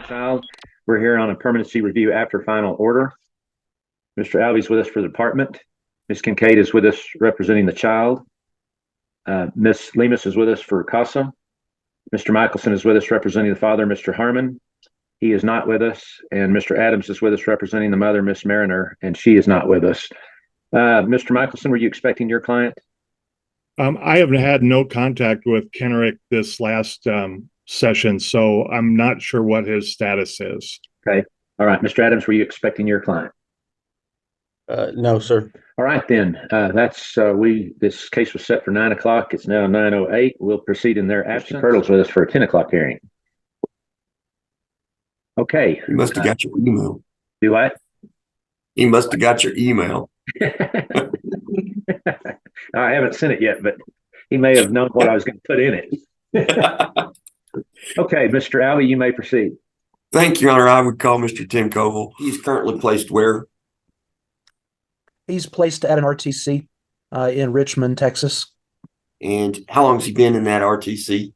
child. We're here on a permanency review after final order. Mr. Alvey's with us for the department. Ms. Kincaid is with us representing the child. Ms. Lemus is with us for CASA. Mr. Michelson is with us representing the father, Mr. Harmon. He is not with us. And Mr. Adams is with us representing the mother, Miss Mariner, and she is not with us. Mr. Michelson, were you expecting your client? I have had no contact with Kenrick this last session, so I'm not sure what his status is. Okay. All right. Mr. Adams, were you expecting your client? No, sir. All right, then. This case was set for 9 o'clock. It's now 9:08. We'll proceed in their absence. Mr. Kirtle's with us for a 10 o'clock hearing. Okay. You must have got your email. Do what? He must have got your email. I haven't sent it yet, but he may have known what I was going to put in it. Okay, Mr. Alvey, you may proceed. Thank you, Your Honor. I would call Mr. Tim Koval. He's currently placed where? He's placed at an RTC in Richmond, Texas. And how long has he been in that RTC?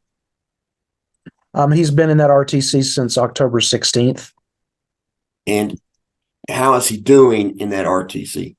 He's been in that RTC since October 16th. And how is he doing in that RTC?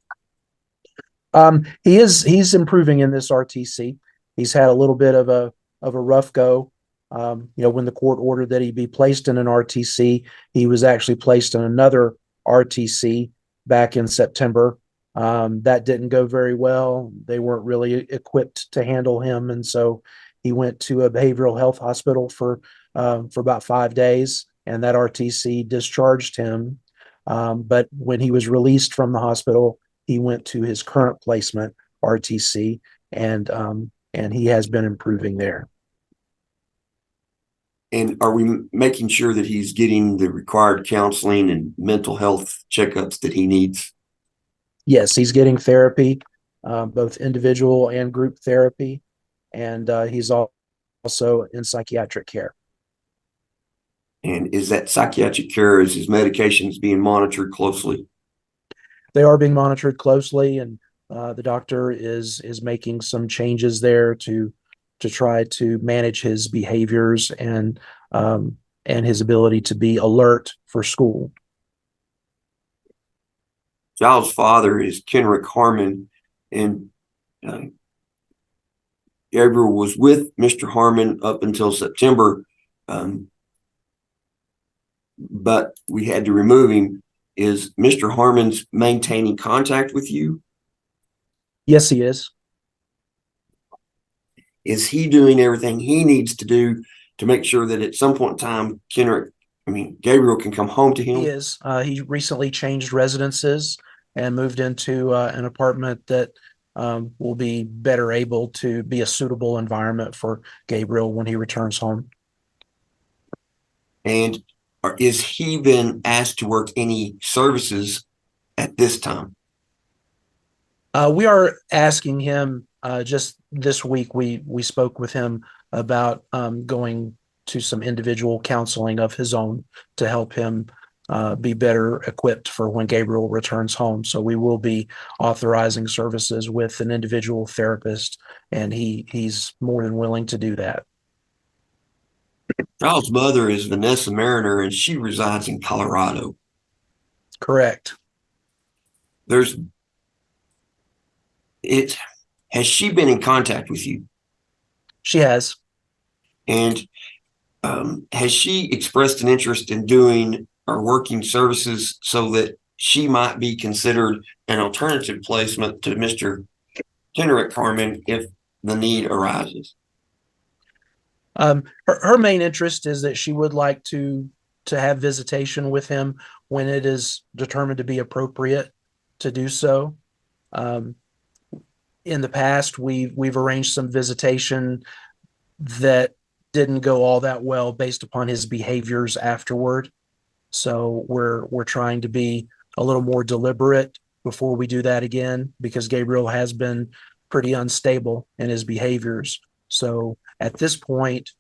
He's improving in this RTC. He's had a little bit of a rough go. When the court ordered that he be placed in an RTC, he was actually placed in another RTC back in September. That didn't go very well. They weren't really equipped to handle him, and so he went to a behavioral health hospital for about 5 days, and that RTC discharged him. But when he was released from the hospital, he went to his current placement RTC, and he has been improving there. And are we making sure that he's getting the required counseling and mental health checkups that he needs? Yes, he's getting therapy, both individual and group therapy, and he's also in psychiatric care. And is that psychiatric care, is his medications being monitored closely? They are being monitored closely, and the doctor is making some changes there to try to manage his behaviors and his ability to be alert for school. Child's father is Kenrick Harmon, and Gabriel was with Mr. Harmon up until September, but we had to remove him. Is Mr. Harmon's maintaining contact with you? Yes, he is. Is he doing everything he needs to do to make sure that at some point in time, Gabriel can come home to him? He is. He recently changed residences and moved into an apartment that will be better able to be a suitable environment for Gabriel when he returns home. And is he been asked to work any services at this time? We are asking him just this week. We spoke with him about going to some individual counseling of his own to help him be better equipped for when Gabriel returns home. So we will be authorizing services with an individual therapist, and he's more than willing to do that. Child's mother is Vanessa Mariner, and she resides in Colorado. Correct. Has she been in contact with you? She has. And has she expressed an interest in doing or working services so that she might be considered an alternative placement to Mr. Kenrick Harmon if the need arises? Her main interest is that she would like to have visitation with him when it is determined to be appropriate to do so. In the past, we've arranged some visitation that didn't go all that well based upon his behaviors afterward. So we're trying to be a little more deliberate before we do that again, because Gabriel has been pretty unstable in his behaviors. So at this point,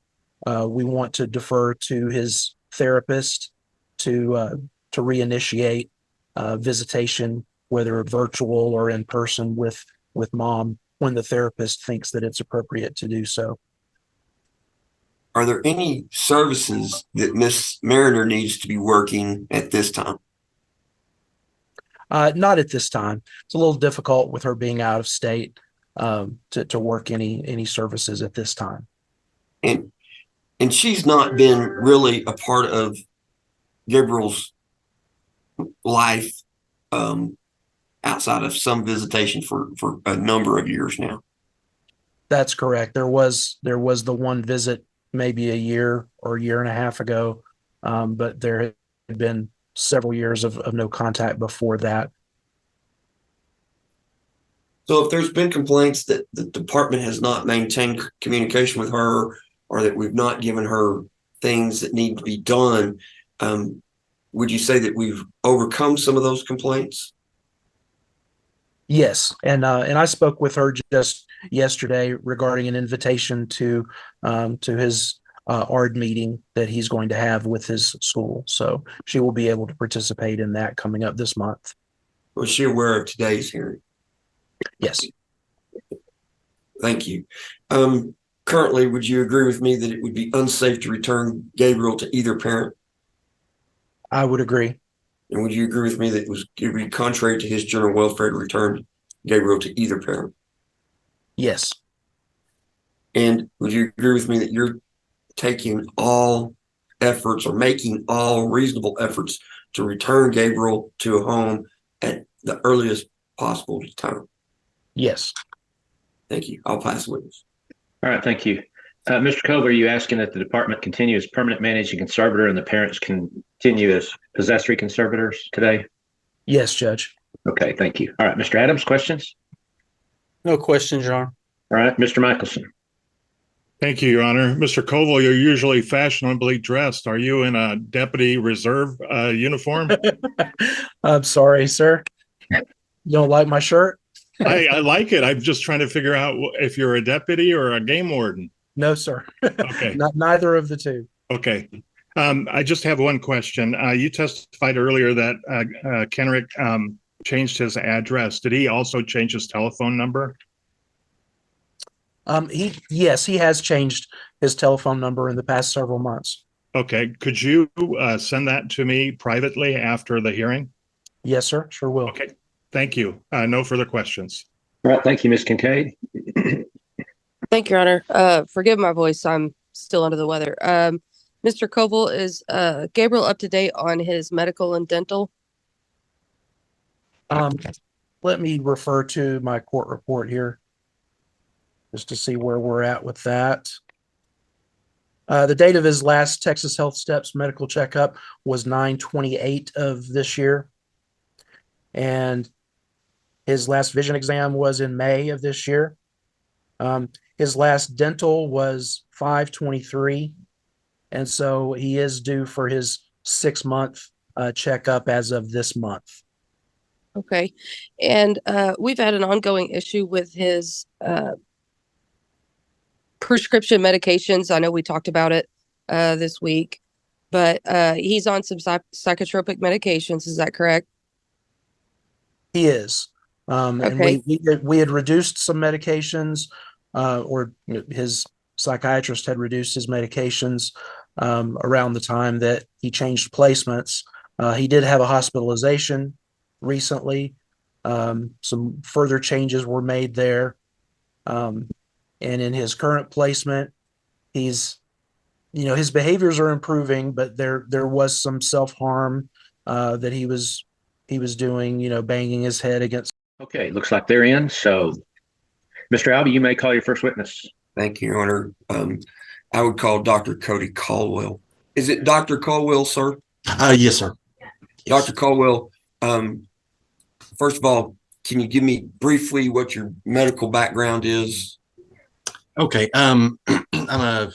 we want to defer to his therapist to reinitiate visitation, whether virtual or in person with mom, when the therapist thinks that it's appropriate to do so. are there any services that Miss Mariner needs to be working at this time? Not at this time. It's a little difficult with her being out of state to work any services at this time. And she's not been really a part of Gabriel's life outside of some visitation for a number of years now. That's correct. There was the one visit maybe a year or a year and a half ago, but there had been several years of no contact before that. So if there's been complaints that the department has not maintained communication with her, or that we've not given her things that need to be done, would you say that we've overcome some of those complaints? Yes, and I spoke with her just yesterday regarding an invitation to his ARD meeting that he's going to have with his school. So she will be able to participate in that coming up this month. Was she aware of today's hearing? Yes. Thank you. Currently, would you agree with me that it would be unsafe to return Gabriel to either parent? I would agree. And would you agree with me that it would be contrary to his general welfare to return Gabriel to either parent? Yes. And would you agree with me that you're taking all efforts or making all reasonable efforts to return Gabriel to a home at the earliest possible time? Yes. Thank you. I'll pass the witness. All right, thank you. Mr. Cove, are you asking that the department continue as permanent managing conservator and the parents continue as possessory conservators today? Yes, Judge. Okay, thank you. All right, Mr. Adams, questions? No questions, Your Honor. All right, Mr. Michelson. Thank you, Your Honor. Mr. Koval, you're usually fashionably dressed. Are you in a deputy reserve uniform? I'm sorry, sir. You don't like my shirt? I like it. I'm just trying to figure out if you're a deputy or a game warden. No, sir. Okay. Neither of the two. Okay. I just have one question. You testified earlier that Kenrick changed his address. Did he also change his telephone number? Yes, he has changed his telephone number in the past several months. Okay. Could you send that to me privately after the hearing? Yes, sir. Sure will. Okay. Thank you. No further questions. All right, thank you, Ms. Kincaid. Thank you, Your Honor. Forgive my voice. I'm still under the weather. Mr. Koval, is Gabriel up to date on his medical and dental? Let me refer to my court report here just to see where we're at with that. The date of his last Texas Health Steps medical checkup was 9/28 of this year. And his last vision exam was in May of this year. His last dental was 5/23. And so he is due for his 6-month checkup as of this month. Okay. And we've had an ongoing issue with his prescription medications. I know we talked about it this week, but he's on some psychotropic medications. Is that correct? He is. Okay. And we had reduced some medications, or his psychiatrist had reduced his medications around the time that he changed placements. He did have a hospitalization recently. Some further changes were made there. And in his current placement, his behaviors are improving, but there was some self-harm that he was doing, banging his head against. Okay, looks like they're in. So, Mr. Albee, you may call your first witness. Thank you, Your Honor. I would call Dr. Cody Caldwell. Is it Dr. Caldwell, sir? Yes, sir. Yes. Dr. Caldwell, first of all, can you give me briefly what your medical background is? Okay. I'm a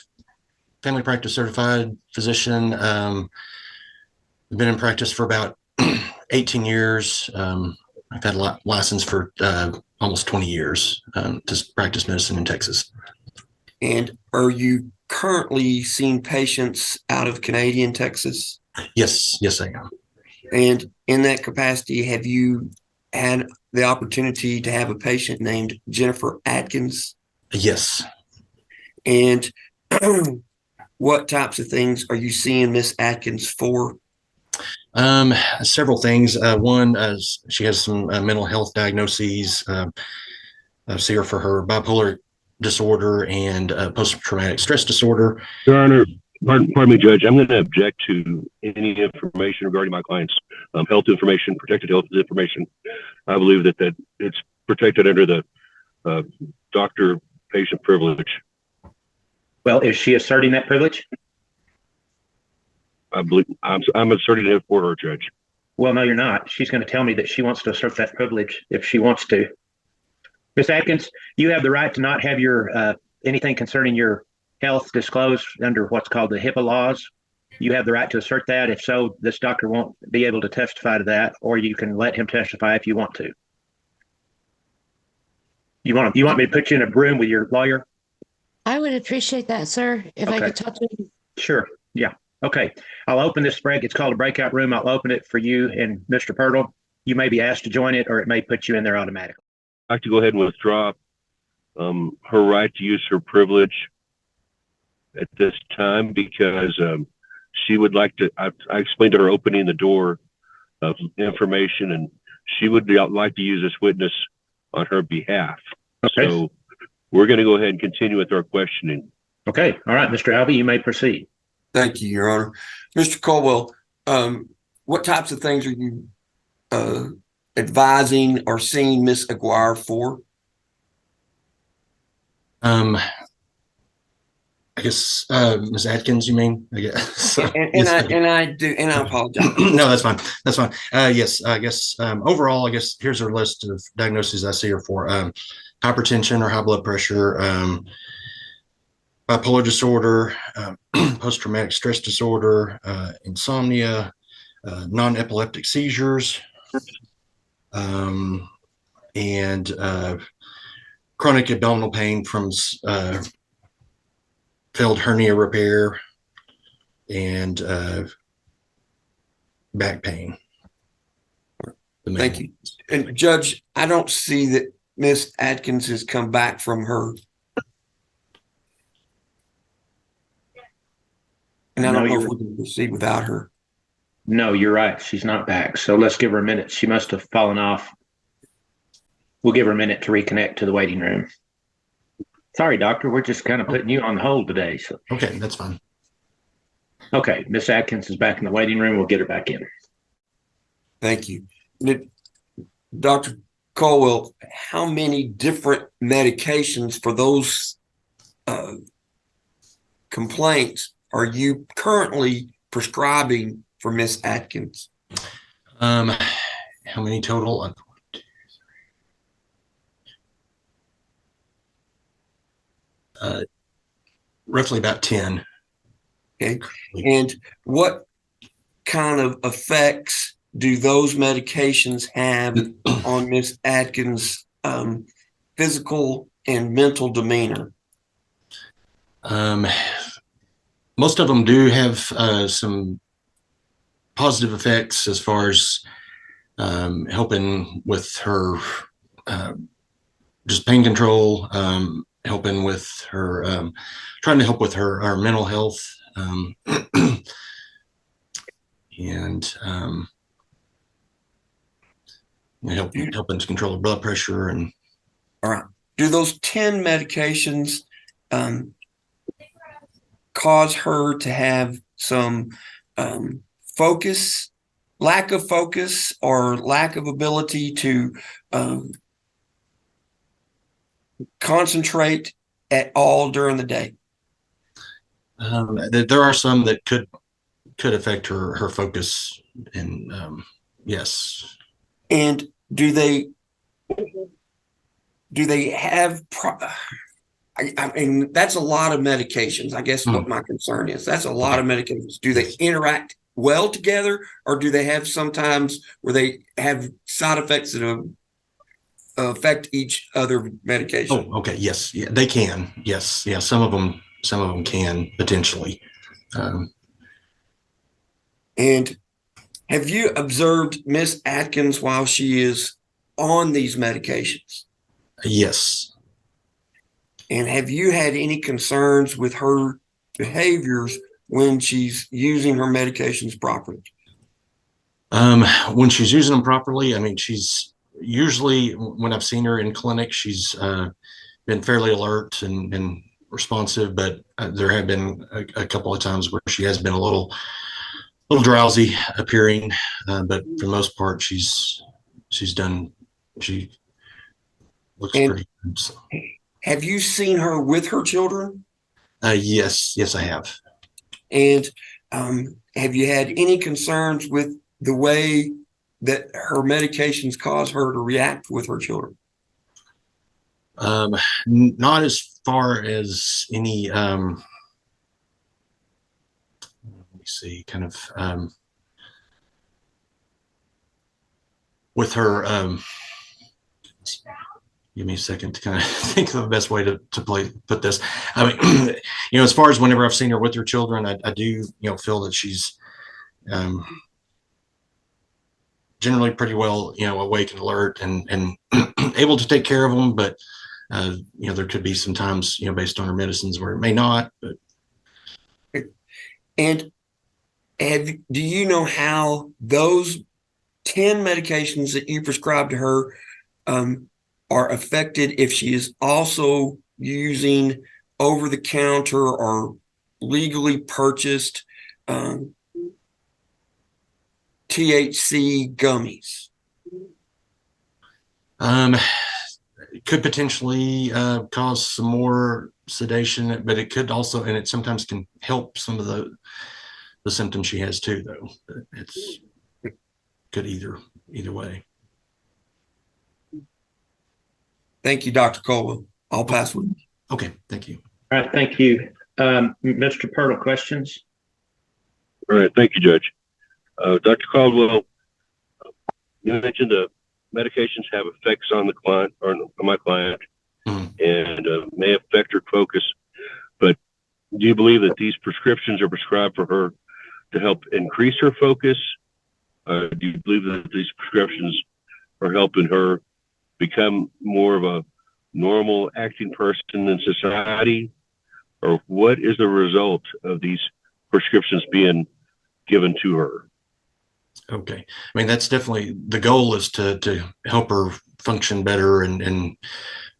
family practice certified physician. I've been in practice for about 18 years. I've had a license for almost 20 years to practice medicine in Texas. And are you currently seeing patients out of Canadian Texas? Yes, I am. And in that capacity, have you had the opportunity to have a patient named Jennifer Atkins? Yes. And what types of things are you seeing Miss Atkins for? Several things. One, she has some mental health diagnoses. I see her for her bipolar disorder and post-traumatic stress disorder. Your Honor, pardon me, Judge. I'm going to object to any information regarding my client's health information, protected health information. I believe that it's protected under the doctor-patient privilege. Well, is she asserting that privilege? I believe I'm asserting it for her, Judge. Well, no, you're not. She's going to tell me that she wants to assert that privilege if she wants to. Ms. Atkins, you have the right to not have your anything concerning your health disclosed under what's called the HIPAA laws. You have the right to assert that. If so, this doctor won't be able to testify to that, or you can let him testify if you want to. You want me to put you in a room with your lawyer? I would appreciate that, sir, if I Okay. could talk to him. Sure. Yeah. Okay. I'll open this break. It's called a breakout room. I'll open it for you and Mr. Pirtle. You may be asked to join it, or it may put you in there automatically. I'd like to go ahead and withdraw her right to use her privilege at this time because she would like to. I explained to her opening the door of information, and she would like to use this witness on her behalf. Okay. So we're going to go ahead and continue with our questioning. Okay. All right, Mr. Albee, you may proceed. Thank you, Your Honor. Mr. Caldwell, what types of things are you advising or seeing Miss Aguirre for? I guess Ms. Atkins, you mean? I guess. And I apologize. No, that's fine. That's fine. Yes, I guess overall, I guess here's her list of diagnoses I see her for: hypertension or high blood pressure, bipolar disorder, post-traumatic stress disorder, insomnia, non-epileptic seizures, and chronic abdominal pain from failed hernia repair and back pain. Thank you. And Judge, I don't see that Miss Atkins has come back from her. And I don't know if we can proceed without her. No, you're right. She's not back. So let's give her a minute. She must have fallen off. We'll give her a minute to reconnect to the waiting room. Sorry, doctor. We're just kind of putting you on hold today. So Okay, that's fine. okay, Miss Atkins is back in the waiting room. We'll get her back in. Thank you. Dr. Caldwell, how many different medications for those complaints are you currently prescribing for Miss Atkins? How many total? Roughly about 10. Okay. And what kind of effects do those medications have on Miss Atkins' physical and mental demeanor? Most of them do have some positive effects as far as helping with her just pain control, helping with her, trying to help with her mental health, and helping to control her blood pressure. And all right, do those 10 medications cause her to have some lack of focus, or lack of ability to concentrate at all during the day? there are some that could affect her focus, and yes. And do they have I mean, that's a lot of medications. I guess what my concern is, that's a lot of medications. Do they interact well together, or do they have sometimes where they have side effects that affect each other medication? Oh, okay. Yes. Yeah, they can. Yes. Yeah. Some of them can potentially. And have you observed Miss Atkins while she is on these medications? Yes. And have you had any concerns with her behaviors when she's using her medications properly? When she's using them properly, I mean, she's usually, when I've seen her in clinic, she's been fairly alert and responsive, but there have been a couple of times where she has been a little drowsy appearing, but for the most part, she looks And pretty good. So. have you seen her with her children? Yes, I have. And have you had any concerns with the way that her medications cause her to react with her children? Not as far as any, let me see, kind of, with her, give me a second to kind of think of the best way to put this. I mean, as far as whenever I've seen her with her children, I do, feel that she's, generally pretty well, awake and alert and able to take care of them. But, there could be some times, based on her medicines where it may not, but. And do you know how those 10 medications that you prescribed to her are affected if she is also using over-the-counter or legally purchased THC gummies? It could potentially cause some more sedation, but it could also, and it sometimes can help some of the symptoms she has too, though. It's good either way. Thank you, Dr. Cole. I'll pass with. Okay, thank you. All right, thank you. Mr. Pirtle, questions? All right, thank you, Judge. Dr. Caldwell, you mentioned the medications have effects on the client or on my client and may affect her focus. But do you believe that these prescriptions are prescribed for her to help increase her focus? Do you believe that these prescriptions are helping her become more of a normal acting person in society? Or what is the result of these prescriptions being given to her? Okay. I mean, that's definitely the goal, is to help her function better and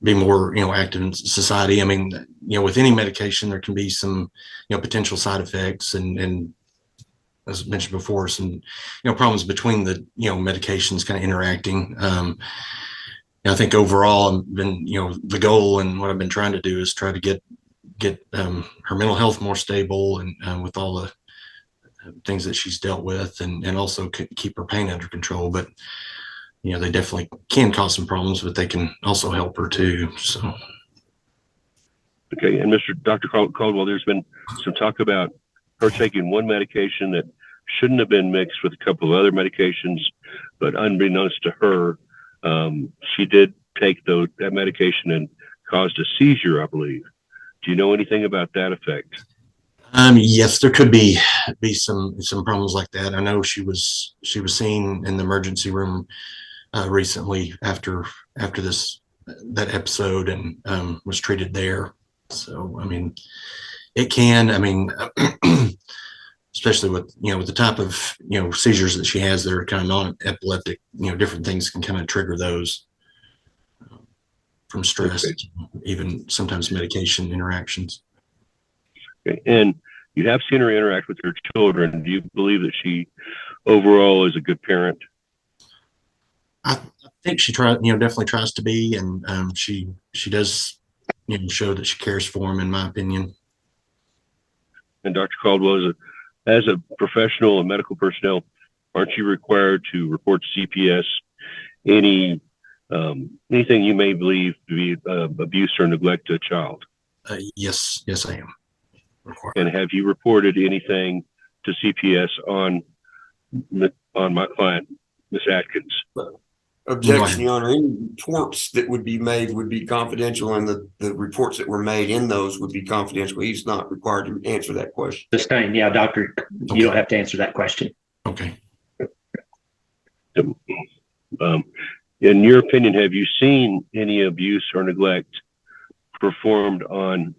be more, active in society. I mean, with any medication, there can be some, potential side effects and as mentioned before, some, problems between the, medications kind of interacting. I think overall, I've been, the goal and what I've been trying to do is try to get her mental health more stable and with all the things that she's dealt with and also keep her pain under control. But, they definitely can cause some problems, but they can also help her too. So. Okay. And Dr. Caldwell, there's been some talk about her taking one medication that shouldn't have been mixed with a couple of other medications, but unbeknownst to her, she did take that medication and caused a seizure, I believe. Do you know anything about that effect? Yes, there could be some problems like that. I know she was seen in the emergency room recently after that episode and was treated there. So, I mean, it can, I mean, especially with, with the type of, seizures that she has that are kind of non-epileptic, different things can kind of trigger those from stress, okay. Even sometimes medication interactions. Okay. And you have seen her interact with her children. Do you believe that she overall is a good parent? I think she definitely tries to be, and she does, show that she cares for him, in my opinion. And Dr. Caldwell, as a professional and medical personnel, aren't you required to report to CPS anything you may believe to be abuse or neglect to a child? Yes, I am required. And have you reported anything to CPS on my client, Ms. Atkins? Objection, Your Honor. Any reports that would be made would be confidential, and the reports that were made in those would be confidential. He's not required to answer that question. Sustained. Yeah, doctor, Okay. You don't have to answer that question. Okay. In your opinion, have you seen any abuse or neglect performed on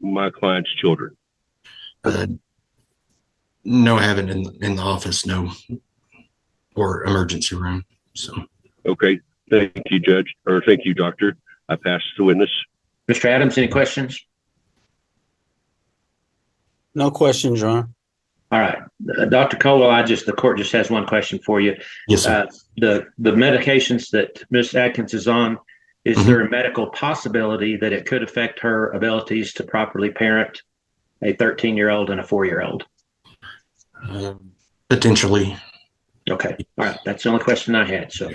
my client's children? No, I haven't in the office, no, or emergency room. So, Okay. Thank you, Judge, or thank you, Doctor. I pass the witness. Mr. Adams, any questions? No questions, Your Honor. All right. Dr. Colwell, the court just has one question for you. yes, sir. The medications that Ms. Atkins is on, is there a medical possibility that it could affect her abilities to properly parent a 13-year-old and a 4-year-old? Potentially. Okay. All right. That's the only question I had. So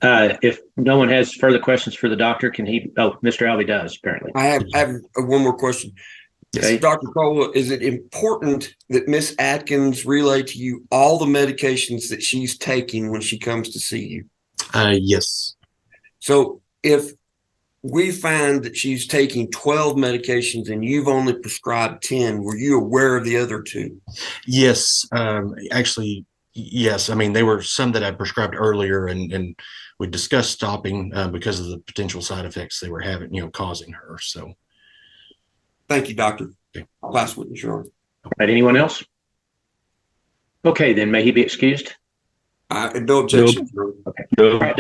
if no one has further questions for the doctor, can he? Oh, Mr. Albee does, apparently. I have one more question. Okay. Dr. Cole, is it important that Miss Atkins relay to you all the medications that she's taking when she comes to see you? Yes. So if we find that she's taking 12 medications and you've only prescribed 10, were you aware of the other 2? Yes. Actually, yes. I mean, they were some that I prescribed earlier, and we discussed stopping because of the potential side effects they were having, causing her. So. Thank you, Doctor. Last witness, Your Honor. All right. Anyone else? Okay, then may he be excused? No objection. Okay. No All right,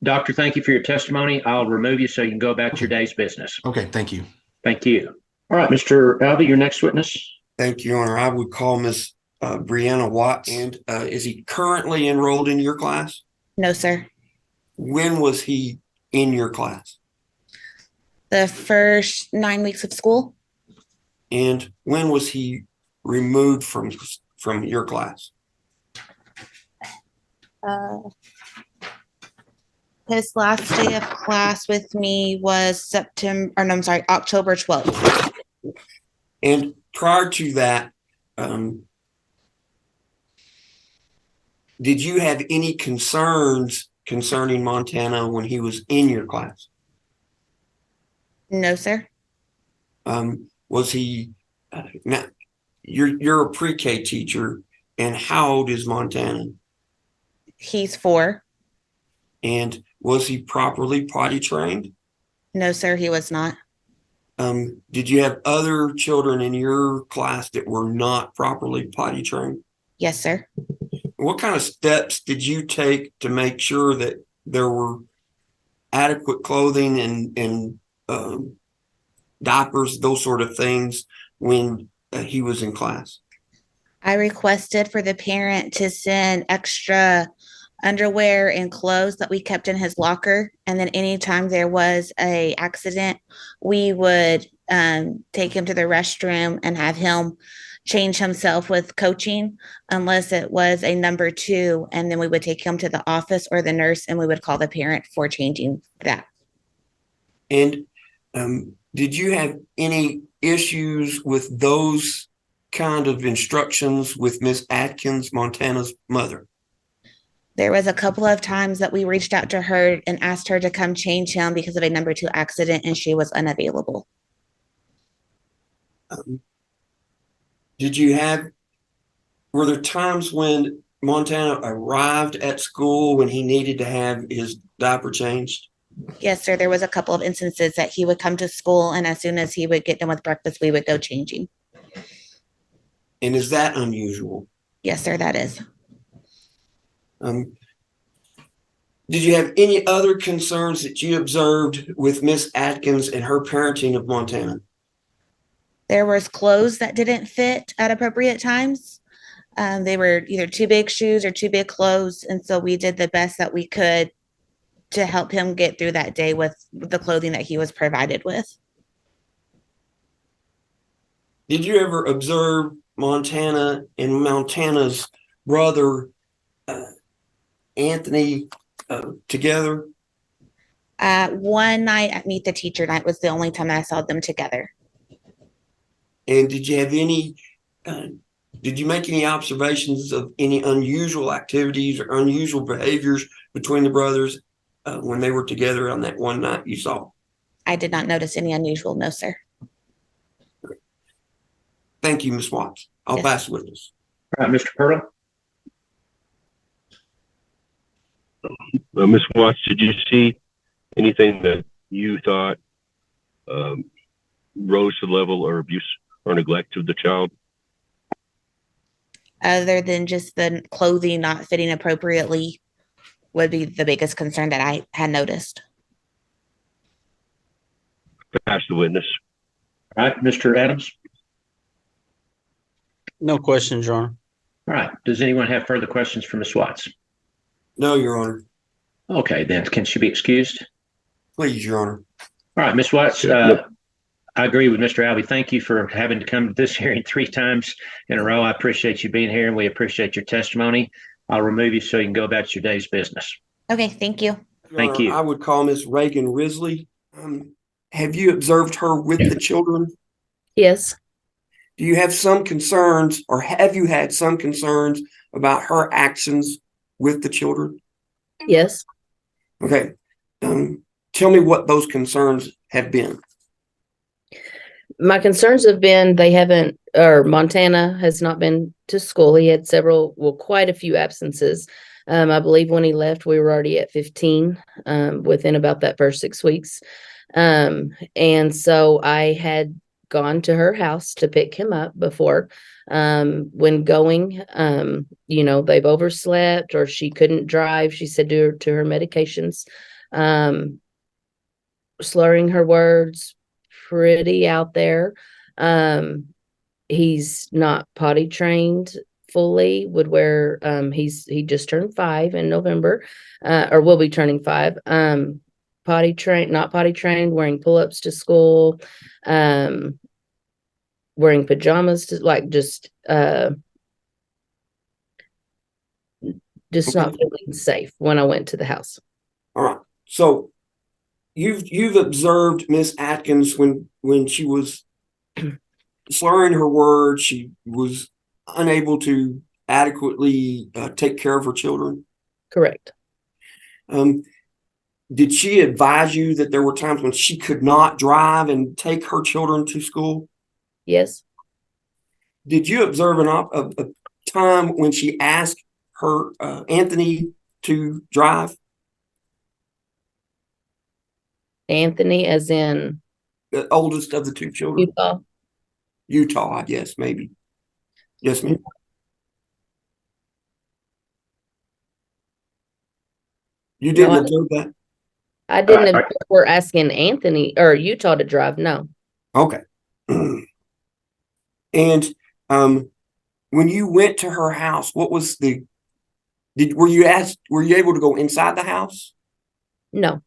Doctor, thank you for your testimony. I'll remove you so you can go about your day's business. Okay. Thank you. Thank you. All right, Mr. Albee, your next witness. Thank you, Your Honor. I would call Miss Brianna Watts. And is he currently enrolled in your class? No, sir. When was he in your class? The first 9 weeks of school. And when was he removed from your class? His last day of class with me was October 12th. And prior to that, did you have any concerns concerning Montana when he was in your class? No, sir. Was he now you're a pre-K teacher, and how old is Montana? He's 4. And was he properly potty trained? No, sir, he was not. Did you have other children in your class that were not properly potty trained? Yes, sir. What kind of steps did you take to make sure that there were adequate clothing and diapers, those sort of things, when he was in class? I requested for the parent to send extra underwear and clothes that we kept in his locker. And then anytime there was a accident, we would take him to the restroom and have him change himself with coaching, unless it was a number 2. And then we would take him to the office or the nurse, and we would call the parent for changing that. And did you have any issues with those kind of instructions with Miss Atkins, Montana's mother? There was a couple of times that we reached out to her and asked her to come change him because of a number 2 accident, and she was unavailable. Were there times when Montana arrived at school when he needed to have his diaper changed? Yes, sir. There was a couple of instances that he would come to school, and as soon as he would get done with breakfast, we would go changing. And is that unusual? Yes, sir, that is. Did you have any other concerns that you observed with Miss Atkins and her parenting of Montana? There was clothes that didn't fit at appropriate times. They were either too big shoes or too big clothes, and so we did the best that we could to help him get through that day with the clothing that he was provided with. Did you ever observe Montana and Montana's brother, Anthony, together? One night at Meet the Teacher night was the only time I saw them together. And did you have did you make any observations of any unusual activities or unusual behaviors between the brothers when they were together on that one night you saw? I did not notice any unusual, no, sir. Thank you, Ms. Watts. I'll Yes. pass the witness. All right, Mr. Perla. Ms. Watts, did you see anything that you thought rose to the level or abuse or neglect of the child? Other than just the clothing not fitting appropriately would be the biggest concern that I had noticed. Pass the witness. All right, Mr. Adams. No questions, Your Honor. All right. Does anyone have further questions for Ms. Watts? No, Your Honor. Okay, then can she be excused? Please, Your Honor. All right, Ms. Watts, Yep. I agree with Mr. Albee. Thank you for having to come to this hearing 3 times in a row. I appreciate you being here and we appreciate your testimony. I'll remove you so you can go about your day's business. Okay, thank you. Your Thank Honor, you. I would call Miss Reagan Risley. Have you observed her with the children? Yes. Do you have some concerns, or have you had some concerns about her actions with the children? Yes. Okay. Tell me what those concerns have been. My concerns have been Montana has not been to school. He had quite a few absences. I believe when he left, we were already at 15 within about that first 6 weeks. And so I had gone to her house to pick him up before. When going, they've overslept or she couldn't drive. She said to her medications, slurring her words, pretty out there. He's not potty trained fully, he just turned 5 in November, or will be turning 5. Not potty trained, wearing pull-ups to school, wearing pajamas to just not feeling safe when I went to the house. All right. So you've observed Miss Atkins when she was slurring her words, she was unable to adequately take care of her children. Correct. Did she advise you that there were times when she could not drive and take her children to school? Yes. Did you observe a time when she asked her Anthony to drive? Anthony, as in The oldest of the 2 children. Utah, I guess, maybe. Yes, ma'am. You didn't observe that? I didn't observe we're asking Anthony or Utah to drive. No. Okay. And when you went to her house, what was were you able to go inside the house? No.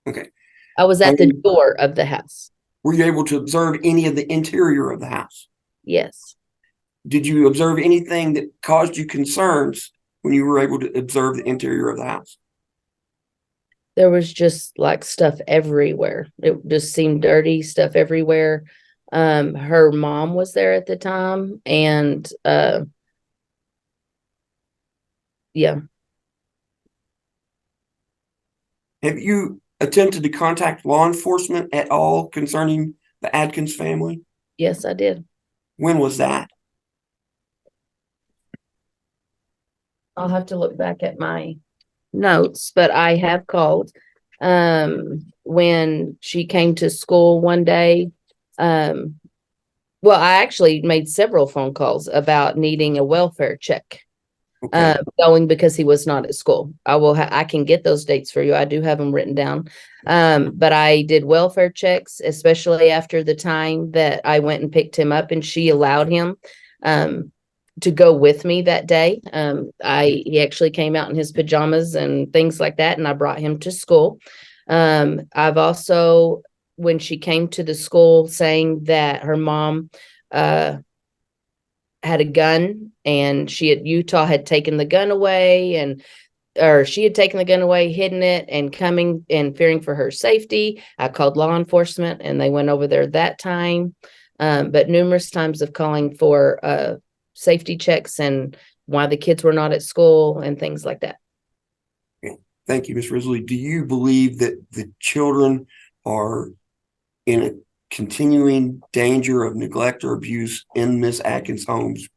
Okay. I was at the door of the house. Were you able to observe any of the interior of the house? Yes. Did you observe anything that caused you concerns when you were able to observe the interior of the house? There was just like stuff everywhere. It just seemed dirty, stuff everywhere. Her mom was there at the time, and yeah. Have you attempted to contact law enforcement at all concerning the Adkins family? Yes, I did. When was that? I'll have to look back at my notes, but I have called when she came to school one day. Well, I actually made several phone calls about needing a welfare check. Okay. Going because he was not at school. I can get those dates for you. I do have them written down. But I did welfare checks, especially after the time that I went and picked him up, and she allowed him to go with me that day. He actually came out in his pajamas and things like that, and I brought him to school. I've also, when she came to the school saying that her mom had a gun, and Utah had taken the gun away, or she had taken the gun away, hidden it, and coming and fearing for her safety. I called law enforcement and they went over there that time. But numerous times of calling for safety checks and why the kids were not at school and things like that. Thank you, Ms. Risley. Do you believe that the children are in a continuing danger of neglect or abuse in Miss Atkins' homes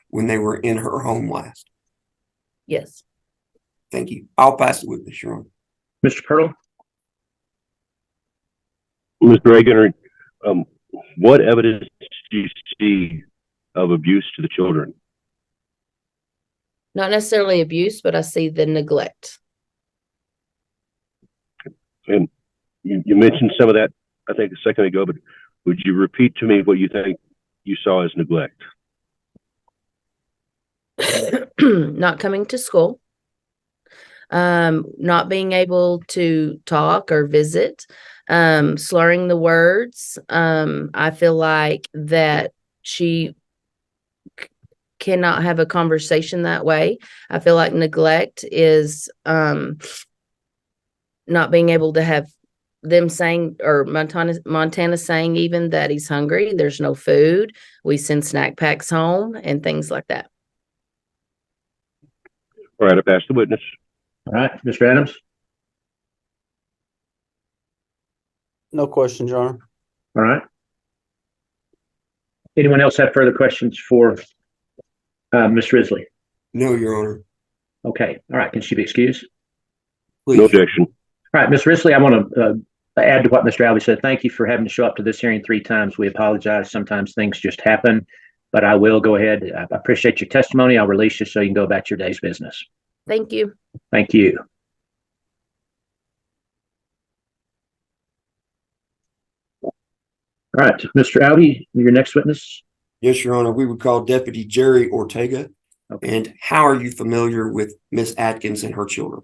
when they were in her home last? Yes. Thank you. I'll pass it with Ms. Sharon. Mr. Pearl? Mr. Reagan, What evidence do you see of abuse to the children? Not necessarily abuse, but I see the neglect. And you mentioned some of that, I think, a second ago, but would you repeat to me what you think you saw as neglect? Not coming to school, not being able to talk or visit, slurring the words. I feel like that she cannot have a conversation that way. I feel like neglect is not being able to have them saying, or Montana saying even that he's hungry, there's no food, we send snack packs home and things like that. All right, I pass the witness. All right, Mr. Adams. No questions, Your Honor. All right. Anyone else have further questions for Ms. Risley? No, Your Honor. Okay. All right. Can she be excused? Please. No objection. All right, Ms. Risley, I want to add to what Mr. Albee said. Thank you for having to show up to this hearing 3 times. We apologize. Sometimes things just happen, but I will go ahead. I appreciate your testimony. I'll release you so you can go about your day's business. Thank you. Thank you. All right, Mr. Albee, your next witness. Yes, Your Honor. We would call Deputy Jerry Ortega. Okay. And how are you familiar with Miss Atkins and her children?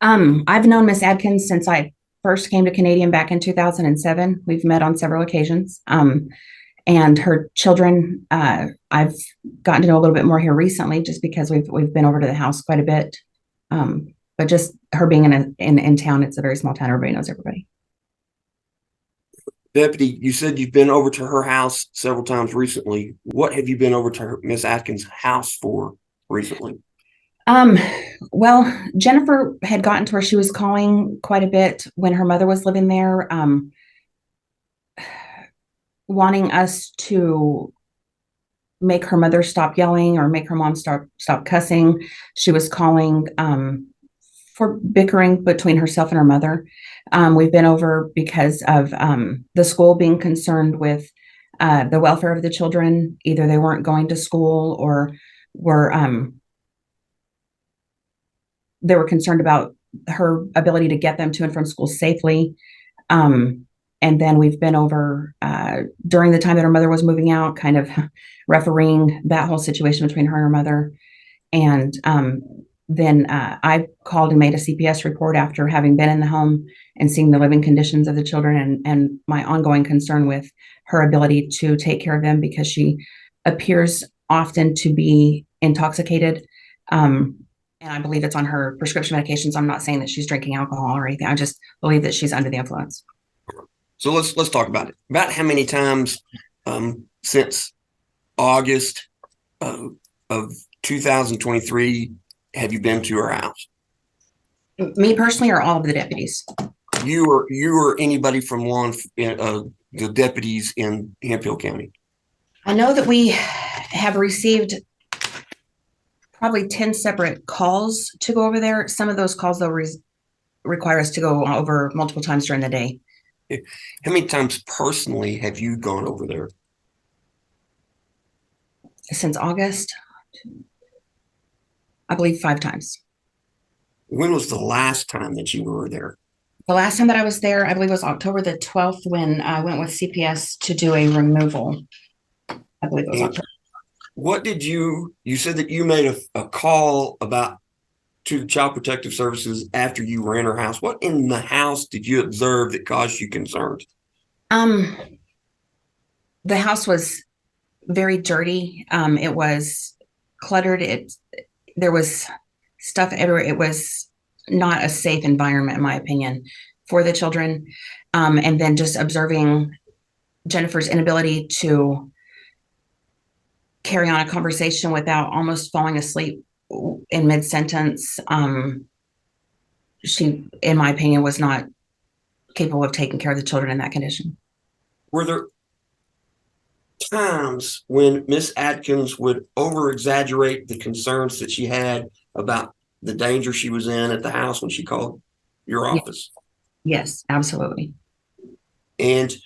I've known Miss Adkins since I first came to Canadian back in 2007. We've met on several occasions. And her children, I've gotten to know a little bit more here recently, just because we've been over to the house quite a bit. But just her being in town, it's a very small town. Everybody knows everybody. Deputy, you said you've been over to her house several times recently. What have you been over to Miss Atkins' house for recently? Well, Jennifer had gotten to where she was calling quite a bit when her mother was living there, wanting us to make her mother stop yelling or make her mom stop cussing. She was calling for bickering between herself and her mother. We've been over because of the school being concerned with the welfare of the children. Either they weren't going to school or they were concerned about her ability to get them to and from school safely. And then we've been over during the time that her mother was moving out, kind of refereeing that whole situation between her and her mother. And then I called and made a CPS report after having been in the home and seeing the living conditions of the children and my ongoing concern with her ability to take care of them, because she appears often to be intoxicated. And I believe it's on her prescription medications. I'm not saying that she's drinking alcohol or anything. I just believe that she's under the influence. So let's talk about it. About how many times since August of 2023 have you been to her house? Me personally, or all of the deputies? You or anybody from the deputies in Hemphill County? I know that we have received probably 10 separate calls to go over there. Some of those calls, though, require us to go over multiple times during the day. How many times personally have you gone over there? Since August, I believe 5 times. When was the last time that you were there? The last time that I was there, I believe, was October the 12th when I went with CPS to do a removal. I believe it was October. What did you said that you made a call to Child Protective Services after you were in her house. What in the house did you observe that caused you concern? The house was very dirty. It was cluttered. There was stuff everywhere. It was not a safe environment, in my opinion, for the children. And then just observing Jennifer's inability to carry on a conversation without almost falling asleep in mid-sentence. She, in my opinion, was not capable of taking care of the children in that condition. Were there times when Miss Atkins would over-exaggerate the concerns that she had about the danger she was in at the house when she called your office? Yes, absolutely. And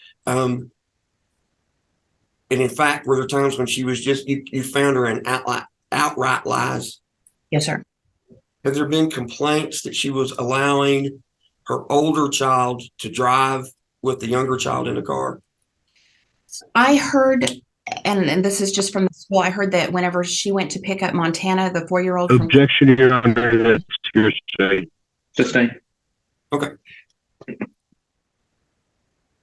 And in fact, were there times when she was just, you found her in outright lies? Yes, sir. Have there been complaints that she was allowing her older child to drive with the younger child in the car? I heard, and this is just from the school, I heard that whenever she went to pick up Montana, the 4-year-old from Objection, Your Honor, that's hearsay. Sustain. Okay.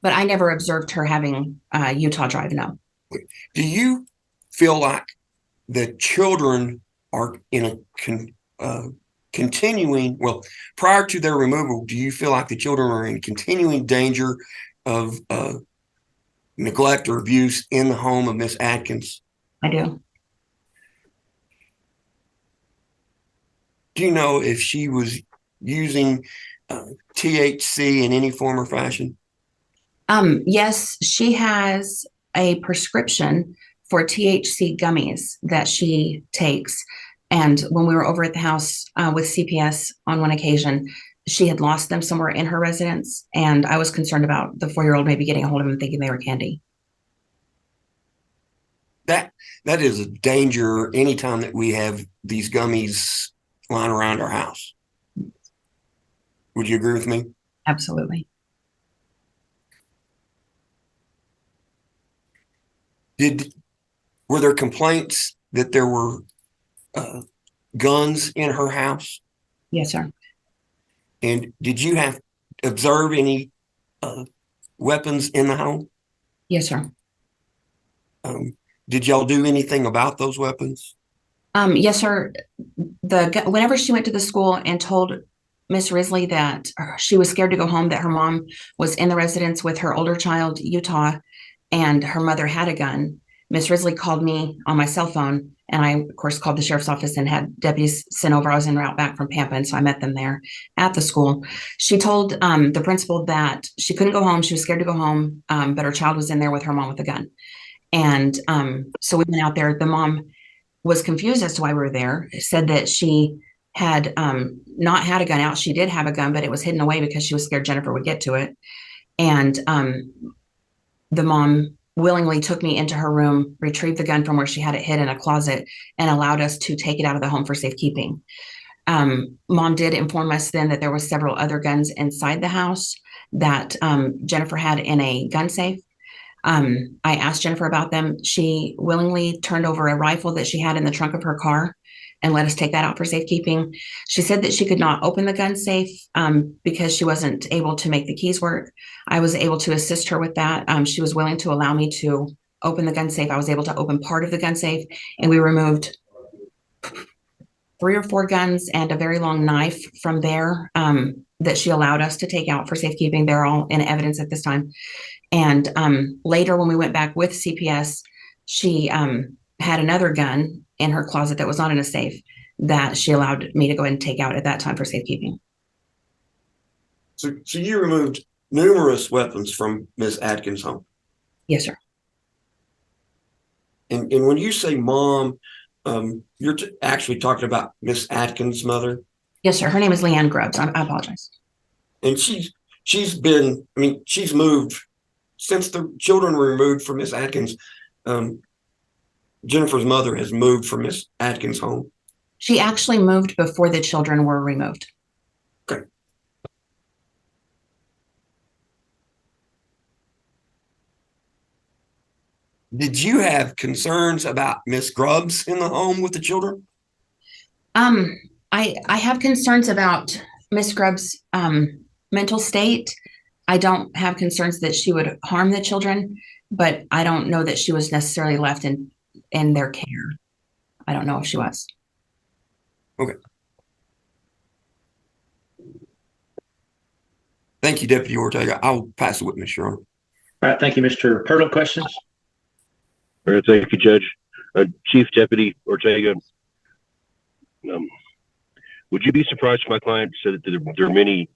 but I never observed her having Utah drive. No. Do you feel like the children are in a continuing, well, prior to their removal, do you feel like the children are in continuing danger of neglect or abuse in the home of Miss Atkins? I do. Do you know if she was using THC in any form or fashion? Yes, she has a prescription for THC gummies that she takes. And when we were over at the house with CPS on one occasion, she had lost them somewhere in her residence. And I was concerned about the 4-year-old maybe getting a hold of them thinking they were candy. That is a danger anytime that we have these gummies lying around our house. Would you agree with me? Absolutely. Were there complaints that there were guns in her house? Yes, sir. And did you observe any weapons in the home? Yes, sir. Did y'all do anything about those weapons? Yes, sir. Whenever she went to the school and told Miss Risley that she was scared to go home, that her mom was in the residence with her older child, Utah, and her mother had a gun, Miss Risley called me on my cell phone, and I, of course, called the sheriff's office and had deputies sent over. I was en route back from Pampa, and so I met them there at the school. She told the principal that she couldn't go home. She was scared to go home, but her child was in there with her mom with a gun. And so we went out there. The mom was confused as to why we were there, said that she had not had a gun out. She did have a gun, but it was hidden away because she was scared Jennifer would get to it. And the mom willingly took me into her room, retrieved the gun from where she had it hid in a closet, and allowed us to take it out of the home for safekeeping. Mom did inform us then that there were several other guns inside the house that Jennifer had in a gun safe. I asked Jennifer about them. She willingly turned over a rifle that she had in the trunk of her car and let us take that out for safekeeping. She said that she could not open the gun safe because she wasn't able to make the keys work. I was able to assist her with that. She was willing to allow me to open the gun safe. I was able to open part of the gun safe, and we removed 3 or 4 guns and a very long knife from there that she allowed us to take out for safekeeping. They're all in evidence at this time. And later, when we went back with CPS, she had another gun in her closet that was not in a safe that she allowed me to go ahead and take out at that time for safekeeping. So you removed numerous weapons from Ms. Atkins' home? Yes, sir. And when you say mom, you're actually talking about Miss Atkins' mother? Yes, sir. Her name is Leanne Grubbs. I apologize. And she's moved since the children were removed from Miss Atkins. Jennifer's mother has moved from Miss Atkins' home. She actually moved before the children were removed. Okay. Did you have concerns about Miss Grubbs in the home with the children? I have concerns about Miss Grubbs' mental state. I don't have concerns that she would harm the children, but I don't know that she was necessarily left in their care. I don't know if she was. Okay. Thank you, Deputy Ortega. I'll pass the witness, Your Honor. All right, thank you, Mr. Pirtle. Questions? All right, thank you, Judge. Chief Deputy Ortega, would you be surprised if my client said that there are many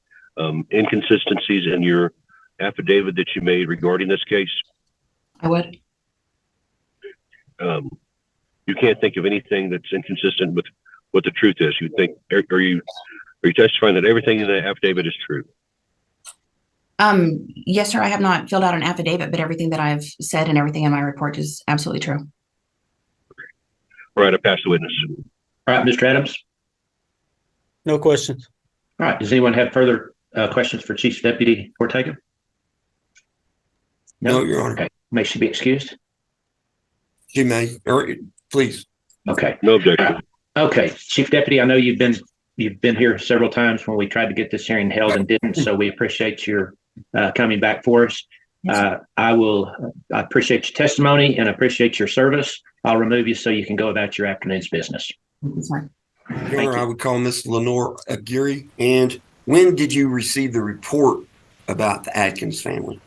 inconsistencies in your affidavit that you made regarding this case? I would. You can't think of anything that's inconsistent with what the truth is. You think, are you testifying that everything in the affidavit is true? Yes, sir. I have not filled out an affidavit, but everything that I've said and everything in my report is absolutely true. All right, I pass the witness. All right, Mr. Adams. No questions. All right, does anyone have further questions for Chief Deputy Ortega? No, Your Honor. Okay, may she be excused? You may, or please. Okay. No objection. Okay, Chief Deputy, I know you've been here several times when we tried to get this hearing held and didn't, so we appreciate your coming back for us. I appreciate your testimony and appreciate your service. I'll remove you so you can go about your afternoon's business. That's fine. Your Honor, I would call Miss Lenore Aguirre. And when did you receive the report about the Atkins family?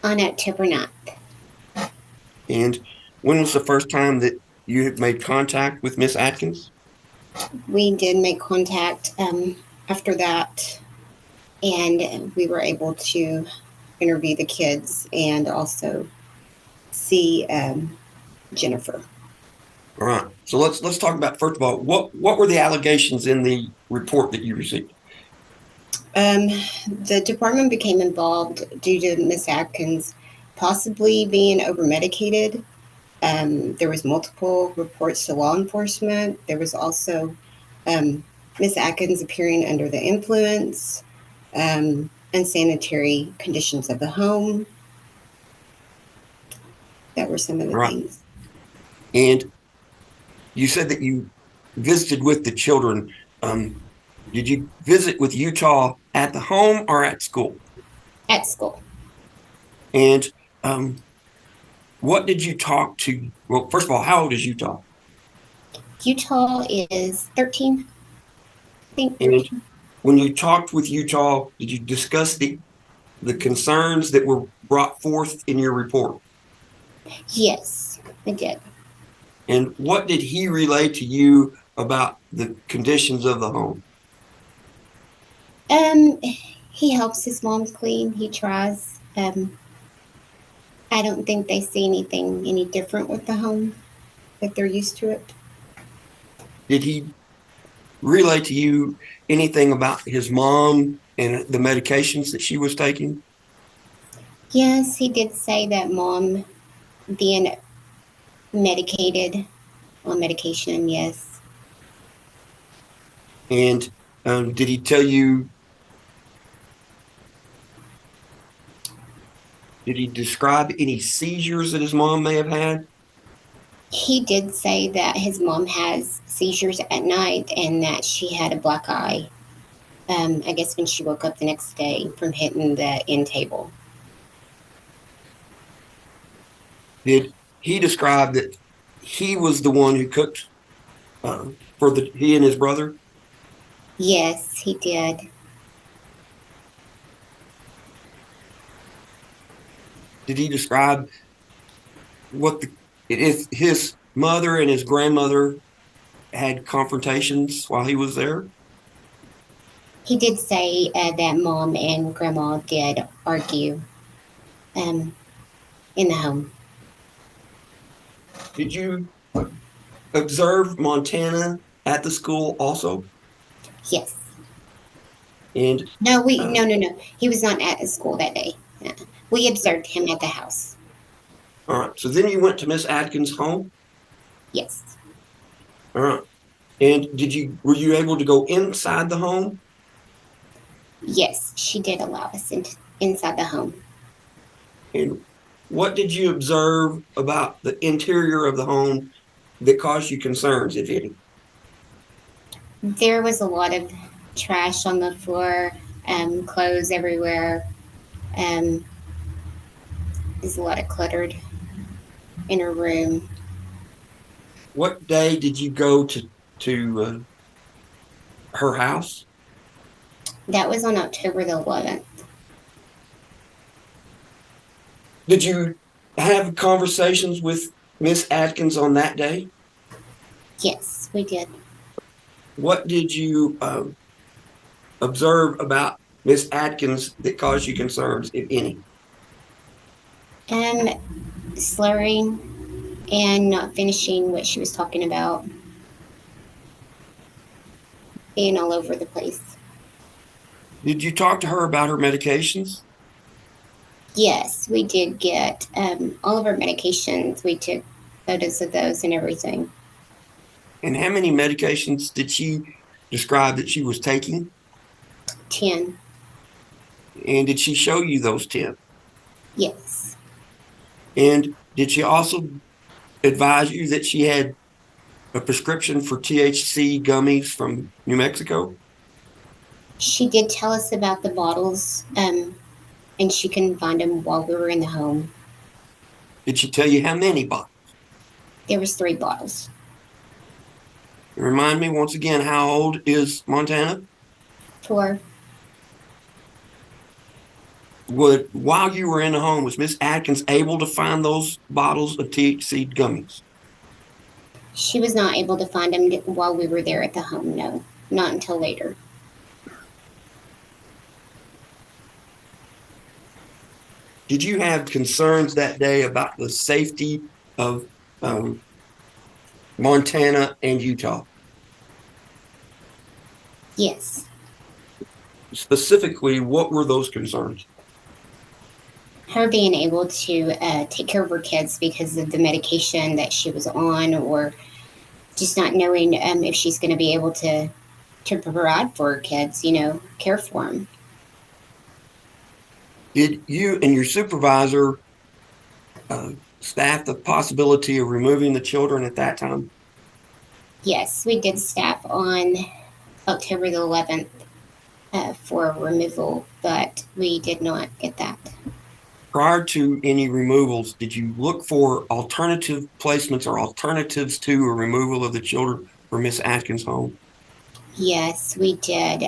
On October 9th. And when was the first time that you had made contact with Miss Atkins? We did make contact after that, and we were able to interview the kids and also see Jennifer. All right. So let's talk about, first of all, what were the allegations in the report that you received? The department became involved due to Miss Atkins possibly being over medicated. There was multiple reports to law enforcement. There was also Miss Atkins appearing under the influence, unsanitary conditions of the home. That were some of the things. And you said that you visited with the children. Did you visit with Utah at the home or at school? At school. And what did you talk to? Well, first of all, how old is Utah? Utah is 13. I think. And when you talked with Utah, did you discuss the concerns that were brought forth in your report? Yes, I did. And what did he relay to you about the conditions of the home? He helps his mom clean. He tries. I don't think they see anything any different with the home, if they're used to it. Did he relay to you anything about his mom and the medications that she was taking? Yes, he did say that mom being medicated on medication, yes. And did he tell you, did he describe any seizures that his mom may have had? He did say that his mom has seizures at night and that she had a black eye. I guess when she woke up the next day from hitting the end table. Did he describe that he was the one who cooked for he and his brother? Yes, he did. Did he describe if his mother and his grandmother had confrontations while he was there? He did say that mom and grandma did argue in the home. Did you observe Montana at the school also? Yes. And no. He was not at the school that day. We observed him at the house. All right. So then you went to Miss Atkins' home? Yes. All right. And were you able to go inside the home? Yes, she did allow us inside the home. And what did you observe about the interior of the home that caused you concerns, if any? There was a lot of trash on the floor, clothes everywhere. There's a lot of cluttered in her room. What day did you go to her house? That was on October the 11th. Did you have conversations with Miss Atkins on that day? Yes, we did. What did you observe about Miss Atkins that caused you concerns, if any? Slurring and not finishing what she was talking about. Being all over the place. Did you talk to her about her medications? Yes, we did get all of our medications. We took photos of those and everything. And how many medications did she describe that she was taking? 10. And did she show you those 10? Yes. And did she also advise you that she had a prescription for THC gummies from New Mexico? She did tell us about the bottles, and she couldn't find them while we were in the home. Did she tell you how many bottles? There was 3 bottles. Remind me once again, how old is Montana? 4. While you were in the home, was Miss Atkins able to find those bottles of THC gummies? She was not able to find them while we were there at the home. No, not until later. Did you have concerns that day about the safety of Montana and Utah? Yes. Specifically, what were those concerns? Her being able to take care of her kids because of the medication that she was on, or just not knowing if she's going to be able to provide for her kids, care for them. Did you and your supervisor staff the possibility of removing the children at that time? Yes, we did staff on October the 11th for removal, but we did not get that. Prior to any removals, did you look for alternative placements or alternatives to a removal of the children from Miss Atkins' home? Yes, we did.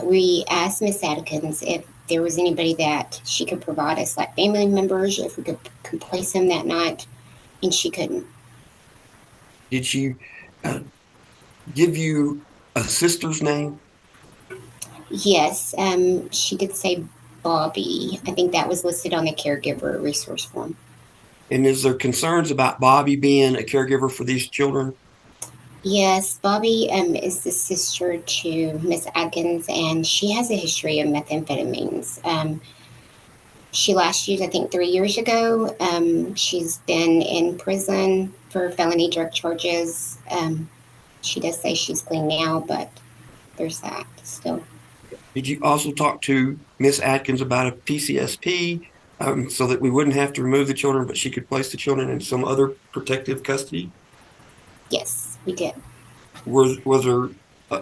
We asked Miss Atkins if there was anybody that she could provide us, like family members, if we could place them that night, and she couldn't. Did she give you a sister's name? Yes, she did say Bobby. I think that was listed on the caregiver resource form. And is there concerns about Bobby being a caregiver for these children? Yes, Bobby is the sister to Miss Atkins, and she has a history of methamphetamines. She last used, I think, 3 years ago. She's been in prison for felony drug charges. She does say she's clean now, but there's that still. Did you also talk to Miss Atkins about a PCSP so that we wouldn't have to remove the children, but she could place the children in some other protective custody? Yes, we did. Was there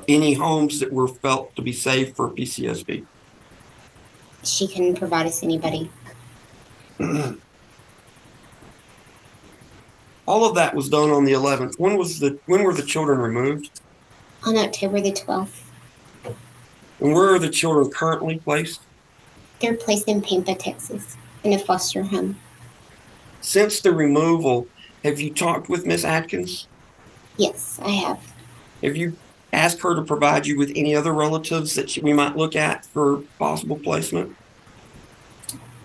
any homes that were felt to be safe for PCSP? She can provide us anybody. All of that was done on the 11th. When were the children removed? On October the 12th. And where are the children currently placed? They're placed in Pampa, Texas, in a foster home. Since the removal, have you talked with Miss Atkins? Yes, I have. Have you asked her to provide you with any other relatives that we might look at for possible placement?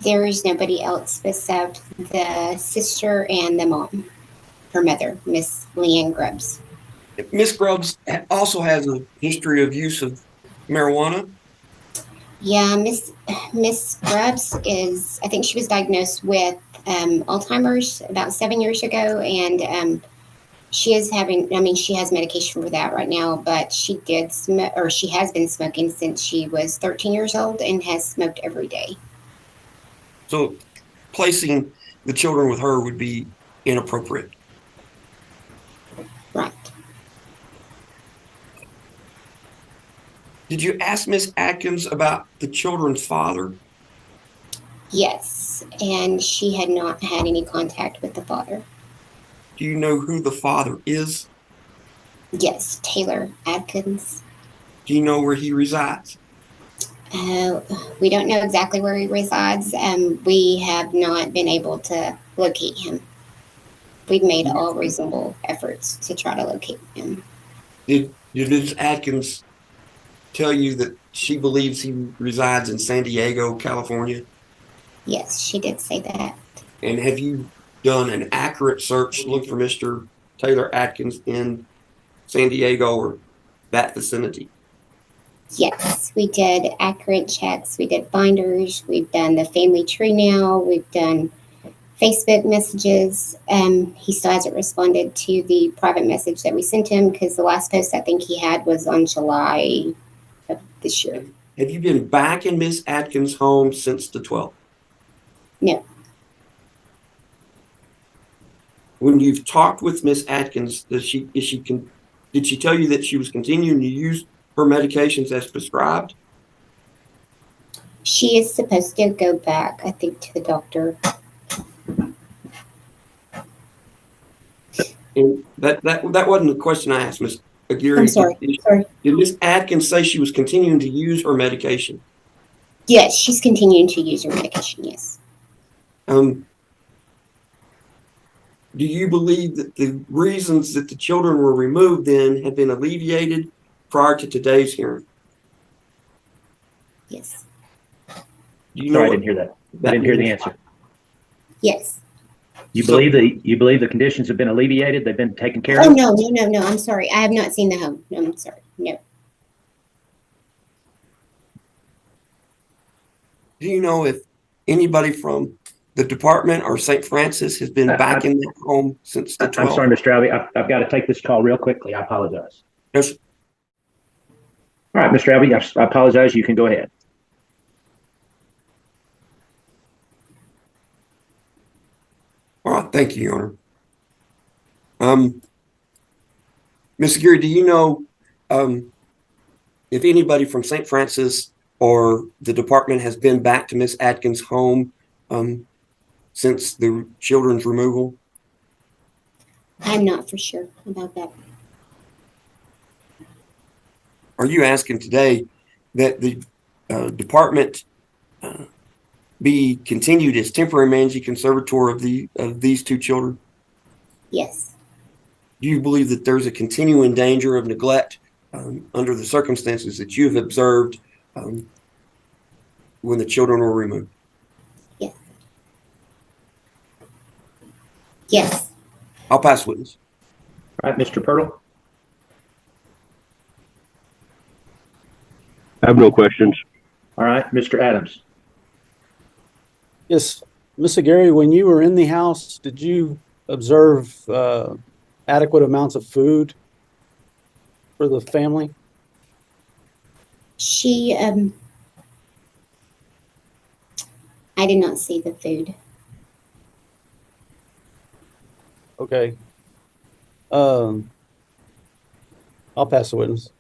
There is nobody else except the sister and the mom, her mother, Miss Leanne Grubbs. Miss Grubbs also has a history of use of marijuana. Yeah, Miss Grubbs I think she was diagnosed with Alzheimer's about 7 years ago, and she has medication for that right now, but she did smoke, or she has been smoking since she was 13 years old and has smoked every day. So placing the children with her would be inappropriate. Right. Did you ask Miss Atkins about the children's father? Yes, and she had not had any contact with the father. Do you know who the father is? Yes, Taylor Atkins. Do you know where he resides? We don't know exactly where he resides. We have not been able to locate him. We've made all reasonable efforts to try to locate him. Did Ms. Atkins tell you that she believes he resides in San Diego, California? Yes, she did say that. And have you done an accurate search to look for Mr. Taylor Atkins in San Diego or that vicinity? Yes, we did accurate checks. We did binders. We've done the family tree now. We've done Facebook messages. He still hasn't responded to the private message that we sent him because the last post I think he had was on July of this year. Have you been back in Miss Atkins' home since the 12th? No. When you've talked with Miss Atkins, did she tell you that she was continuing to use her medications as prescribed? She is supposed to go back, I think, to the doctor. And that wasn't the question I asked, Miss Aguirre. I'm sorry. Did Miss Atkins say she was continuing to use her medication? Yes, she's continuing to use her medication, yes. Do you believe that the reasons that the children were removed then had been alleviated prior to today's hearing? Yes. Do you Sorry, I know didn't hear that. I didn't hear the answer. Yes. You believe the conditions have been alleviated? They've been taken care Oh, of? no. I'm sorry. I have not seen the home. No, I'm sorry. No. Do you know if anybody from the department or St. Francis has been back in that home since the 12th? I'm sorry, Mr. Albee. I've got to take this call real quickly. I apologize. Yes. All right, Mr. Albee, I apologize. You can go ahead. All right, thank you, Your Honor. Ms. Aguirre, do you know if anybody from St. Francis or the department has been back to Miss Atkins' home since the children's removal? I'm not for sure about that. Are you asking today that the department be continued as temporary managing conservator of these two children? Yes. Do you believe that there's a continuing danger of neglect under the circumstances that you've observed when the children were removed? Yes. Yes. I'll pass witness. All right, Mr. Pirtle. I have no questions. All right, Mr. Adams. Yes, Ms. Aguirre, when you were in the house, did you observe adequate amounts of food for the family? She, I did not see the food. Okay. I'll pass the witness.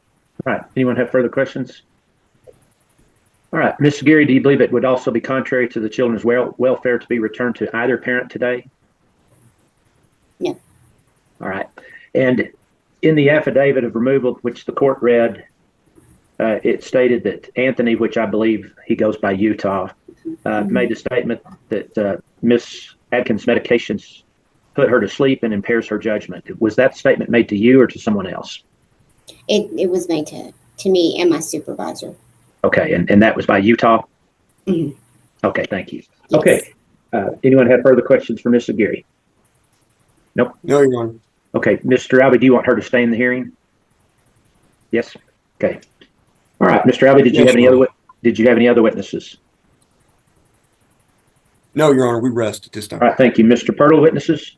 All right. Anyone have further questions? All right. Ms. Aguirre, do you believe it would also be contrary to the children's welfare to be returned to either parent today? No. All right. And in the affidavit of removal, which the court read, it stated that Anthony, which I believe he goes by Utah, made the statement that Miss Atkins' medications put her to sleep and impairs her judgment. Was that statement made to you or to someone else? It was made to me and my supervisor. Okay, and that was by Utah? Mm-hmm. Okay, thank you. Yes. Okay, anyone have further questions for Ms. Aguirre? Nope. No, Your Honor. Okay, Mr. Albee, do you want her to stay in the hearing? Yes. Okay. All right, Mr. Albee, did you have any other witnesses? No, Your Honor, we rest at this time. All right, thank you. Mr. Pirtle, witnesses?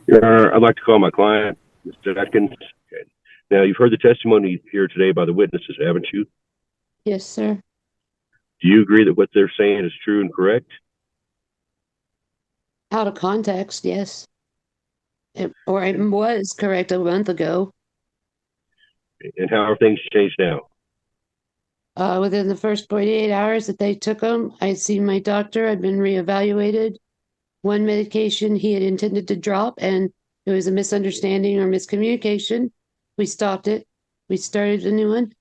Your Honor, I'd like to call my client, Mr. Atkins. Okay. Now, you've heard the testimony here today by the witnesses, haven't you? Yes, sir. Do you agree that what they're saying is true and correct? Out of context, yes. It was correct a month ago. And how are things changed now? Within the first 48 hours that they took them, I'd seen my doctor. I'd been reevaluated. One medication he had intended to drop, and it was a misunderstanding or miscommunication. We stopped it. We started a new one.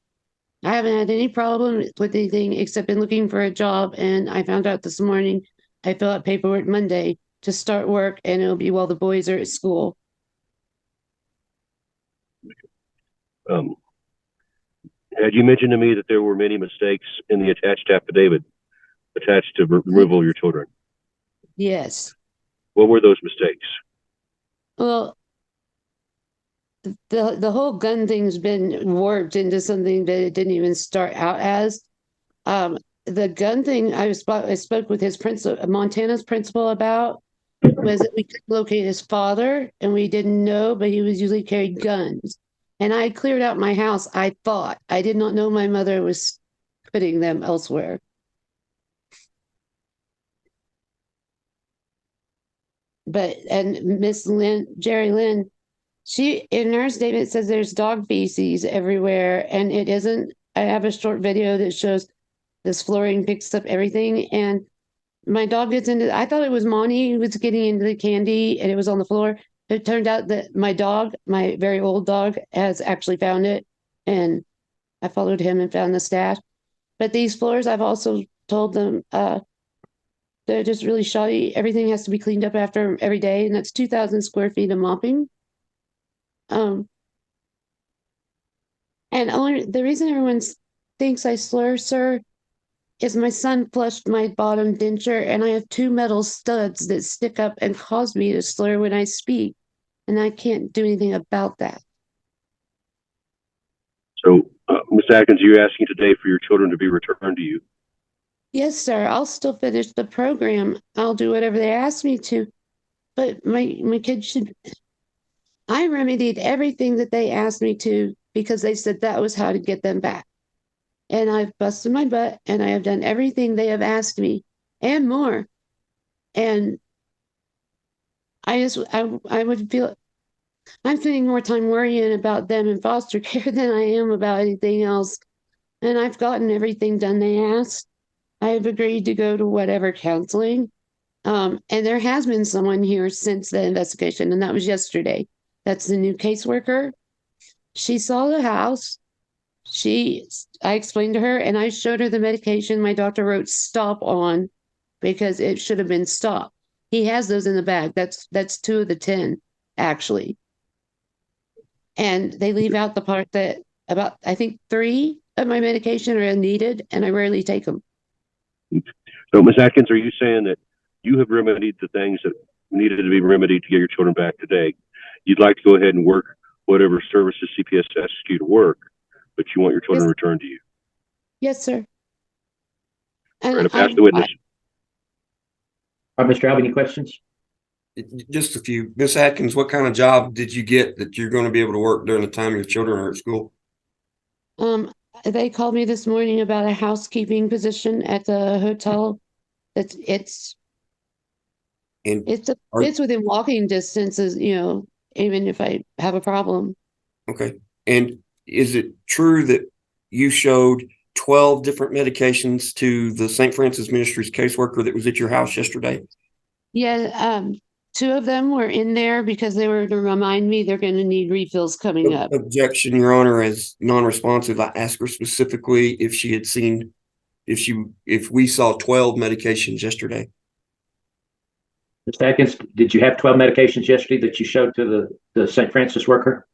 I haven't had any problem with anything except in looking for a job, and I found out this morning I fill out paperwork Monday to start work, and it'll be while the boys are at school. Had you mentioned to me that there were many mistakes in the attached affidavit attached to removal of your children? Yes. What were those mistakes? Well, the whole gun thing's been warped into something that it didn't even start out as. The gun thing I spoke with his principal, Montana's principal about was that we could locate his father and we didn't know, but he was usually carried guns. And I cleared out my house. I thought I did not know my mother was putting them elsewhere. But and Miss Lynn, Jerry Lynn, she in her statement says there's dog feces everywhere, and it isn't. I have a short video that shows this flooring picks up everything, and my dog gets into. I thought it was Monty who was getting into the candy, and it was on the floor. It turned out that my dog, my very old dog, has actually found it, and I followed him and found the stash. But these floors, I've also told them they're just really shoddy. Everything has to be cleaned up after every day, and that's 2,000 square feet of mopping. And the reason everyone thinks I slur, sir, is my son flushed my bottom denture, and I have 2 metal studs that stick up and cause me to slur when I speak, and I can't do anything about that. So, Ms. Atkins, are you asking today for your children to be returned to you? Yes, sir. I'll still finish the program. I'll do whatever they ask me to, but my kids should. I remedied everything that they asked me to because they said that was how to get them back. And I've busted my butt and I have done everything they have asked me and more. And I would feel I'm spending more time worrying about them in foster care than I am about anything else. And I've gotten everything done they asked. I have agreed to go to whatever counseling. And there has been someone here since the investigation, and that was yesterday. That's the new caseworker. She saw the house. I explained to her and I showed her the medication my doctor wrote stop on because it should have been stopped. He has those in the bag. That's 2 of the 10, actually. And they leave out the part that about, I think 3 of my medication are needed, and I rarely take them. So, Ms. Atkins, are you saying that you have remedied the things that needed to be remedied to get your children back today? You'd like to go ahead and work whatever services CPS asks you to work, but you want your children returned to you? Yes, sir. I'm going to pass the witness. All right, Mr. Alvey, any questions? Just a few. Miss Atkins, what kind of job did you get that you're going to be able to work during the time your children are at school? They called me this morning about a housekeeping position at the hotel. It's within walking distances, even if I have a problem. Okay. And is it true that you showed 12 different medications to the St. Francis Ministries caseworker that was at your house yesterday? Yeah, 2 of them were in there because they were to remind me they're going to need refills coming up. Objection, Your Honor, as non-responsive. I asked her specifically if she had seen, if we saw 12 medications yesterday. Ms. Atkins, did you have 12 medications yesterday that you showed to the St. Francis worker?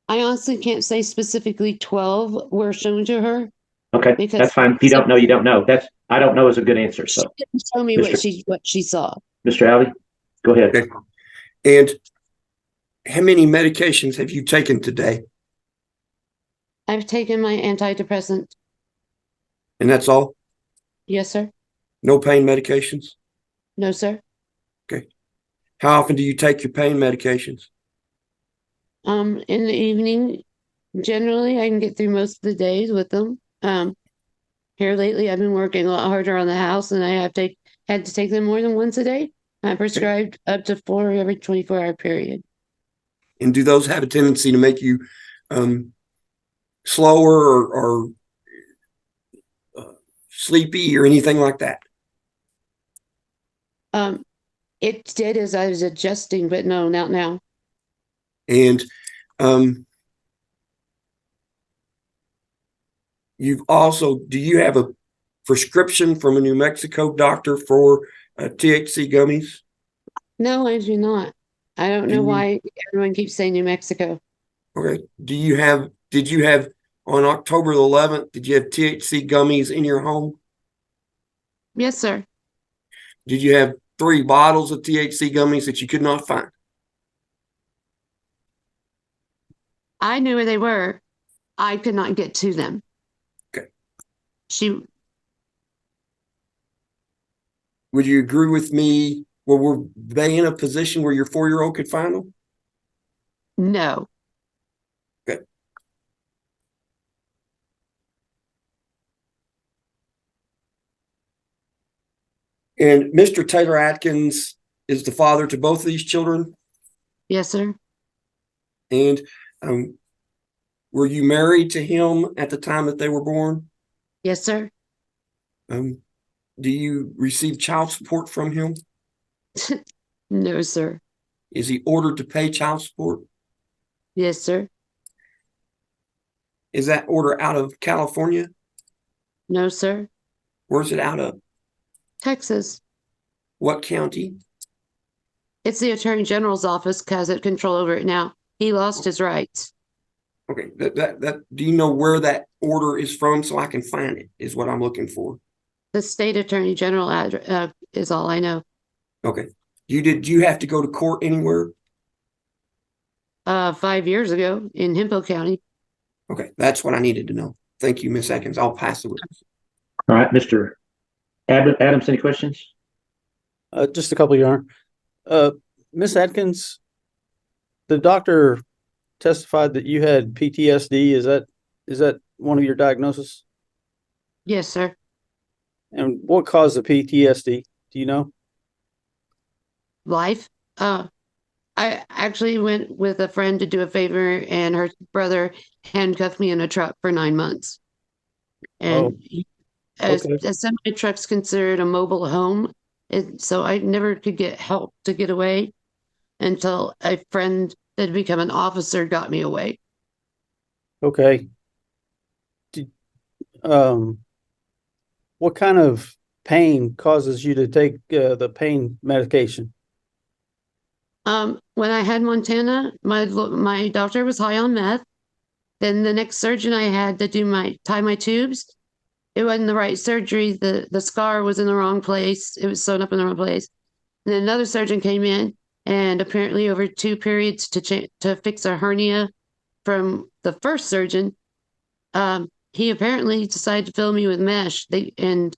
I honestly can't say specifically 12 were shown to her. Okay, that's fine. If you don't know, you don't know. I don't know is a good answer. So she didn't show me what she saw. Mr. Alvey, go ahead. Okay. And how many medications have you taken today? I've taken my antidepressant. And that's all? Yes, sir. No pain medications? No, sir. Okay. How often do you take your pain medications? In the evening, generally, I can get through most of the days with them. Here lately, I've been working a lot harder on the house, and I have had to take them more than once a day. I'm prescribed up to 4 every 24-hour period. And do those have a tendency to make you slower or sleepy or anything like that? It did as I was adjusting, but no, not now. And do you have a prescription from a New Mexico doctor for THC gummies? No, I do not. I don't know why everyone keeps saying New Mexico. Okay. Did you have on October the 11th, did you have THC gummies in your home? Yes, sir. Did you have 3 bottles of THC gummies that you could not find? I knew where they were. I could not get to them. Okay. Would you agree with me? Well, were they in a position where your 4-year-old could find them? No. Okay. And Mr. Taylor Atkins is the father to both of these children? Yes, sir. And were you married to him at the time that they were born? Yes, sir. Do you receive child support from him? No, sir. Is he ordered to pay child support? Yes, sir. Is that order out of California? No, sir. Where's it out of? Texas. What county? It's the Attorney General's office has it control over it now. He lost his rights. Okay, that do you know where that order is from so I can find it, is what I'm looking for. The state Attorney General is all I know. Okay. Did you have to go to court anywhere? 5 years ago in Hempo County. Okay, that's what I needed to know. Thank you, Miss Atkins. I'll pass the witness. All right, Mr. Adams, any questions? Just a couple, Your Honor. Miss Atkins, the doctor testified that you had PTSD. Is that one of your diagnoses? Yes, sir. And what caused the PTSD? Do you know? Life. I actually went with a friend to do a favor, and her brother handcuffed me in a truck for 9 months. And a semi truck's considered a mobile home, so I never could get help to get away until a friend that had become an officer got me away. Okay. What kind of pain causes you to take the pain medication? When I had Montana, my doctor was high on meth. Then the next surgeon I had to tie my tubes, it wasn't the right surgery. The scar was in the wrong place. It was sewn up in the wrong place. And then another surgeon came in, and apparently over 2 periods to fix a hernia from the first surgeon, he apparently decided to fill me with mesh and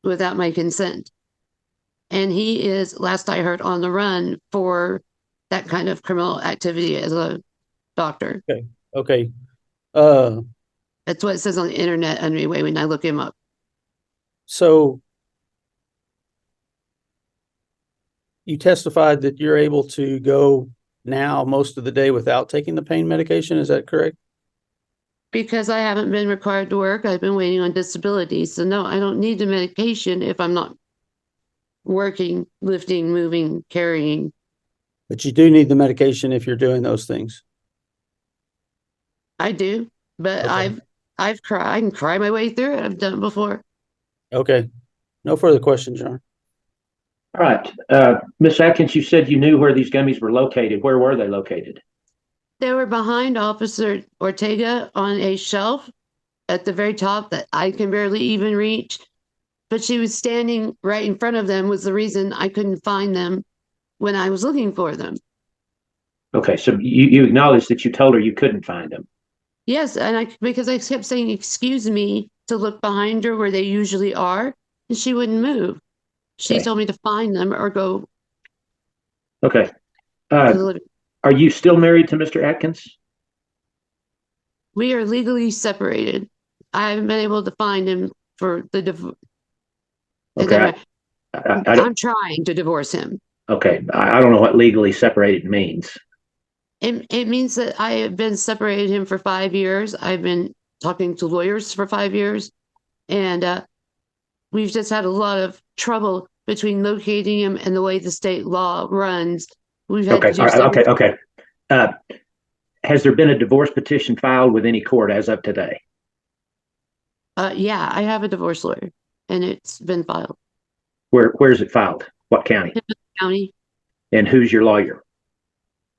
without my consent. And he is, last I heard, on the run for that kind of criminal activity as a doctor. Okay. That's what it says on the internet anyway when I look him up. So you testified that you're able to go now most of the day without taking the pain medication. Is that correct? Because I haven't been required to work, I've been waiting on disability. So no, I don't need the medication if I'm not working, lifting, moving, carrying. But you do need the medication if you're doing those things. I do, but Okay. I've cried. I can cry my way through it. I've done it before. Okay. No further questions, John. All right. Miss Atkins, you said you knew where these gummies were located. Where were they located? They were behind Officer Ortega on a shelf at the very top that I can barely even reach. But she was standing right in front of them was the reason I couldn't find them when I was looking for them. Okay, so you acknowledged that you told her you couldn't find them. Yes, and because I kept saying, excuse me, to look behind her where they usually are, and she wouldn't move. She told me to find them or go. Okay. Are you still married to Mr. Atkins? We are legally separated. I haven't been able to find him for the divorce. Okay. I'm trying to divorce him. Okay. I don't know what legally separated means. It means that I have been separated him for 5 years. I've been talking to lawyers for 5 years, and we've just had a lot of trouble between locating him and the way the state law runs. We've had Okay. Has there been a divorce petition filed with any court as of today? Yeah, I have a divorce lawyer, and it's been filed. Where is it filed? What county? County. And who's your lawyer?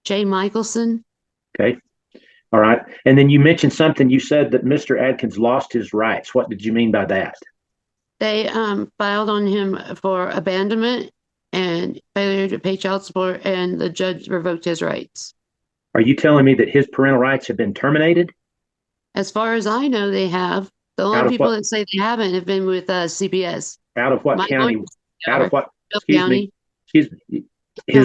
Jay Michelson. Okay. All right. And then you mentioned something. You said that Mr. Atkins lost his rights. What did you mean by that? They filed on him for abandonment and failure to pay child support, and the judge revoked his rights. Are you telling me that his parental rights have been terminated? As far as I know, they have. The Out only of people what- that say they haven't have been with CPS. Out of what My county? lawyers Out of what? Bill Excuse County. me. Excuse me. Hill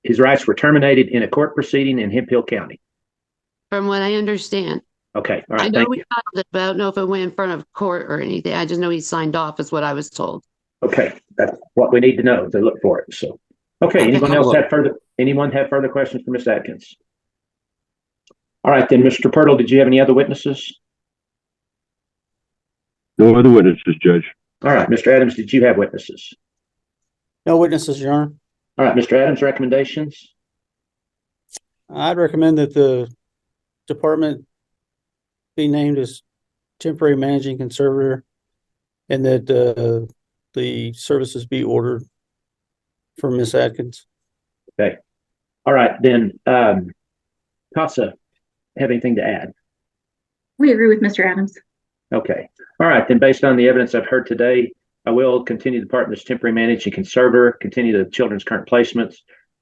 His rights were terminated in a court proceeding in Hemphill County. From what I understand. Okay. All I right. know Thank we you. filed it, but I don't know if it went in front of court or anything. I just know he signed off is what I was told. Okay. That's what we need to know to look for it. So, okay. Okay. Anyone have further questions for Ms. Atkins? All right, then, Mr. Pirtle, did you have any other witnesses? No other witnesses, Judge. All right, Mr. Adams, did you have witnesses? No witnesses, Your Honor. All right, Mr. Adams, recommendations? I'd recommend that the department be named as temporary managing conservator and that the services be ordered for Miss Atkins. Okay. All right, then, CASA, have anything to add? We agree with Mr. Adams. Okay. All right, then, based on the evidence I've heard today, I will continue the department as temporary managing conservator, continue the children's current placements.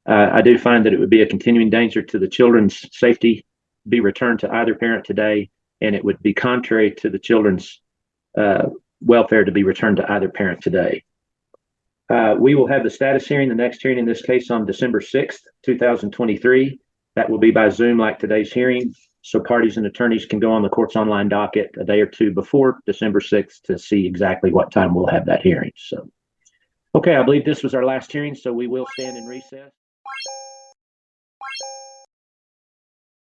I do find that it would be a continuing danger to the children's safety be returned to either parent today, and it would be contrary to the children's welfare to be returned to either parent today. We will have the status hearing, the next hearing in this case on December 6th, 2023. That will be by Zoom like today's hearing. So parties and attorneys can go on the court's online docket a day or two before December 6th to see exactly what time we'll have that hearing. So, okay, I believe this was our last hearing, so we will stand in recess.